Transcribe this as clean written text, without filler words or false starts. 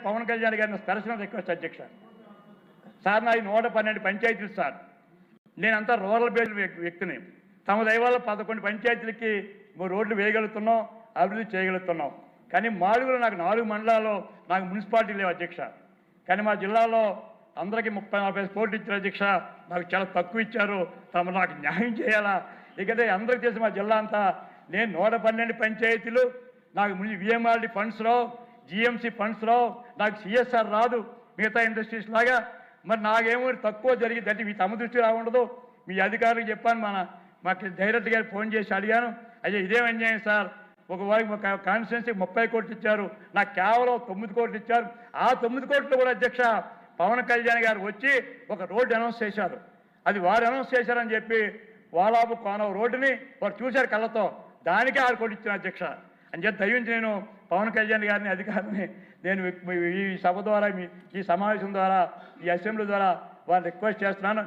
పవన్ కళ్యాణ్ గారిని personal request అధ్యక్ష. Sir నాది 112 పంచాయతీలు సార్. నేనంతా రూరల్ బేస్డ్ వ్యక్తిని. తమ దయవల్ల 11 పంచాయతీలకి రోడ్లు వేయగలుగుతున్నాం, అభివృద్ధి చేయగలుగుతున్నాం. కానీ మాడుగులో నాకు 4 మండలాల్లో నాకు మున్సిపాలిటీ లేవు అధ్యక్ష. కానీ మా జిల్లాలో అందరికీ 30-40 కోట్లు ఇచ్చారు అధ్యక్ష. నాకు చాలా తక్కువ ఇచ్చారు. తమ నాకు న్యాయం చేయాలా? ఇకదే అందరికీ తెలిసి మా జిల్లా అంతా నేను 112 పంచాయతీలు, నాకు విఎంఆర్డి ఫండ్స్లో, జిఎంసి ఫండ్స్లో నాకు సిఎస్ఆర్ రాదు మిగతా ఇండస్ట్రీస్ లాగా. మరి నాకేమో తక్కువ జరిగింది అంటే మీ తమ దృష్టి రావుండదు. మీ అధికారులకు చెప్పాను, మాకు డైరెక్ట్ గారు ఫోన్ చేసి అడిగాను, అయ్యా ఇదేం అన్యాయం సార్, ఒక వారికి ఒక కాన్స్టిట్యున్సీకి 30 కోట్లు ఇచ్చారు, నాకు కేవలం 9 కోట్లు ఇచ్చారు. ఆ 9 కోట్లు కూడా అధ్యక్ష పవన్ కళ్యాణ్ గారు వచ్చి ఒక రోడ్డు అనౌన్స్ చేశారు. అది వారు అనౌన్స్ చేశారని చెప్పి వాలాబు కోనవ రోడ్డుని వారు చూశారు కళ్ళతో, దానికే 6 కోట్లు ఇచ్చాను అధ్యక్ష. అని చెప్పి దయించి నేను పవన్ కళ్యాణ్ గారిని అధికారిని నేను ఈ సభ ద్వారా ఈ సమావేశం ద్వారా ఈ అసెంబ్లీ ద్వారా వారిని రిక్వెస్ట్ చేస్తున్నాను.